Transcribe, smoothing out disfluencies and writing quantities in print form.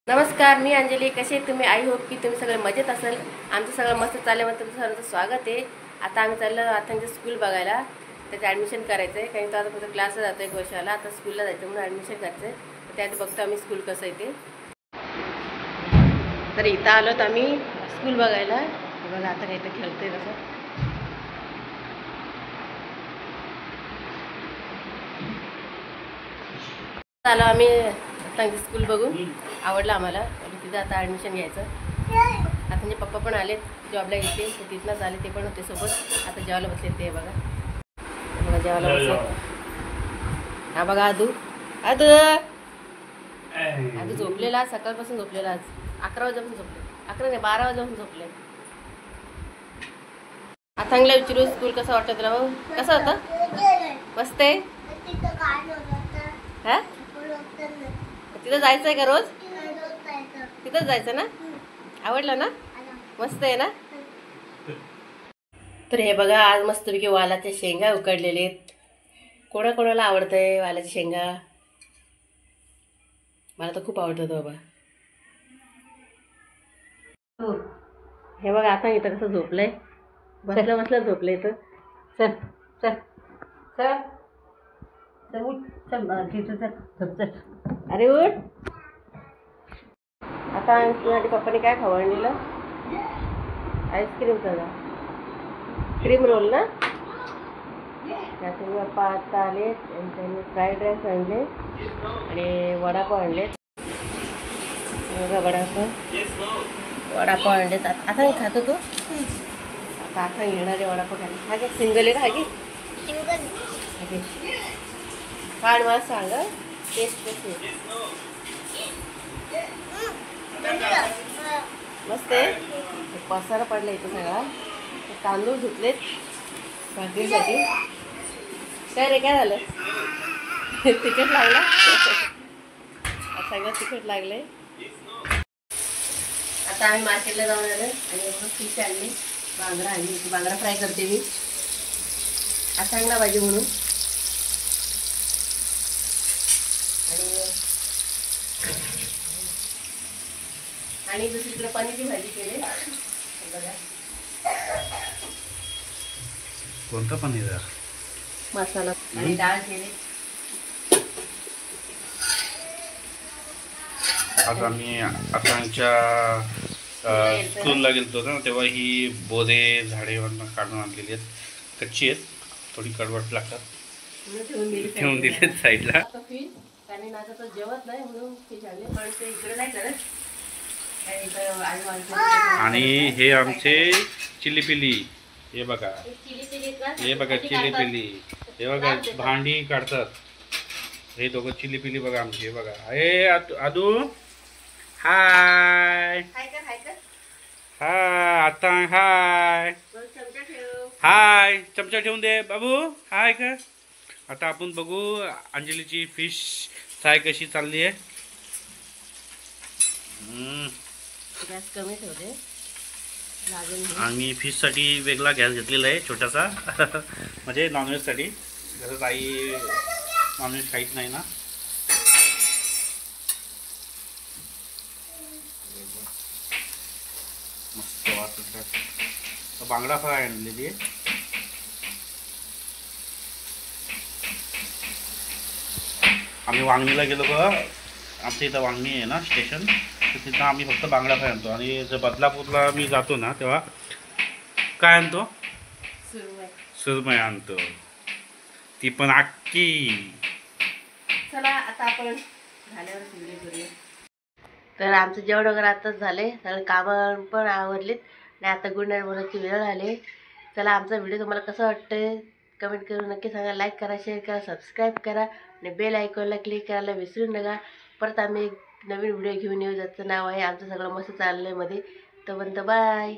नमस्कार, मी अंजली. कसे तुम्ही? आई होप की तुम्ही सगळे मजेत असेल. आमचं सगळं मस्त चालल्यामुळे तुमचं सर्वांचं स्वागत आहे. आता आम्ही चाललो आता स्कूल बघायला. त्याचं ॲडमिशन करायचं आहे. कारण तो आता फक्त क्लासला जातो 1 वर्षाला. आता स्कूलला जायचं म्हणून ॲडमिशन करायचं आहे. तर त्याआधी बघतो आम्ही स्कूल कसं आहे ते. तर इथं आलो तर आम्ही स्कूल बघायला. बघा आता काही तर खेळतोय कसं. आलो आम्ही चांगली स्कूल बघून आवडलं आम्हाला. तिथं आता ॲडमिशन घ्यायचं. आता म्हणजे पप्पा पण आले जॉबला गेले, तर तिथनंच आले, ते पण होते सोबत. आता जेवायला बसले ते बघा. जेवायला बसले. हा बघा आदू आदू आदू झोपलेला आज, सकाळपासून झोपलेला आज. 11 वाजल्यापासून झोपले. 11 नाही 12 वाजल्यापासून झोपले. अथांगला विचारू स्कूल कसं वाटतं तुला? भाऊ कसं होतं? मस्त आहे. हा तिथं जायचं आहे का रोज? तिथंच जायचं ना? आवडलं ना? मस्त आहे ना? तर हे बघा आज मस्तपैकी वालाच्या शेंगा उकडलेले आहेत. कोणाकोणाला आवडतंय वालाच्या शेंगा? मला तर खूप आवडतं बाबा. हे बघा आता इथं कसं झोपलंय, बसल्या बसल्या झोपलंय. तर चल चल चल चल उठ, चल तिथं चल चल. अरे उठ. आता तुझ्यासाठी पप्पाने काय खवळलेलं? आईस्क्रीम सगळा क्रीम रोल ना. त्यातून पप्पा आता आले, त्यांनी फ्राईड राईस आणले आणि वडापाव आणले. बघा वडापाव आणलेत. आता खातो तू? आता येणारे वडापाव खाली. हा घे सिंगल आहे. हा घे काढ, मला सांग टेस्ट कशी. मस्त आहे. पसारा पडला इथं सगळा. तांदूळ धुतलेत भाकरीसाठी. काय रे, काय झालं? तिखट लागला. सगळं तिखट लागलंय. आता आम्ही मार्केटला जाऊन आलो आणि फिश आणली, बांगडा आणली. बांगडा फ्राय करते मी आज, चांगला पाहिजे म्हणून. आणि दुसरीकडे पनीरची भाजी केली. बघा कोणता पनीर? मसाला आणि डाळ केली. आज आम्ही आताच्या स्कूलला गेलतो ना, तेव्हा ही बोरे झाडेवरनं काढून आणलेली आहेत. कच्ची आहेत, थोडी कडवट लागतात, ठेवून दिले साईडला. जेवत नाही म्हणून पण ते इकडे नाही करत. आणि हे आमचे चिलीपिली. हे बघा, हे बघा चिलीपिली. हे बघा भांडी काढतात हे दोघं चिलीपिली. बघा आमची. हे बघा. हे आदू हाय हाय. आता हाय हाय. चमचा ठेवून दे बाबू. हाय का? आता आपण बघू अंजलीची फिश फ्राय कशी चालली आहे. गॅस कमी ठेवते. आम्ही फिशसाठी वेगळा गॅस घेतलेला आहे छोटासा. म्हणजे नॉनव्हेजसाठी. जसं ताई नॉनव्हेज खाईत नाही ना. मस्त वाटत. बांगडा फ्राय आणलेली आहे. आम्ही वांगणीला गेलो का, आमच्या इथं वांगणी आहे ना स्टेशन, तर तिथं आम्ही फक्त बांगडा फ्राय आणतो. आणि जर बदलापूरला मी जातो ना, तेव्हा काय आणतो? सुरमई आणतो, ती पण अख्खी. चला आता आपण झाल्यावर व्हिडिओ करूया. तर आमचं जेवण वगैरे आताच झाले, सगळे कामं पण आवरलेत आणि आता गुड नाईट बोलायची वेळ झाली. चला आमचा व्हिडिओ तुम्हाला कसं वाटतंय कमेंट करून नक्की सांगा. लाईक करा, शेअर करा, सबस्क्राईब करा आणि बेल आयकॉनला क्लिक करायला विसरू नका. परत आम्ही एक नवीन व्हिडिओ घेऊन येऊ, ज्याचं नाव आहे आमचं सगळं मस्त चाललंय मध्ये. तोपर्यंत बाय.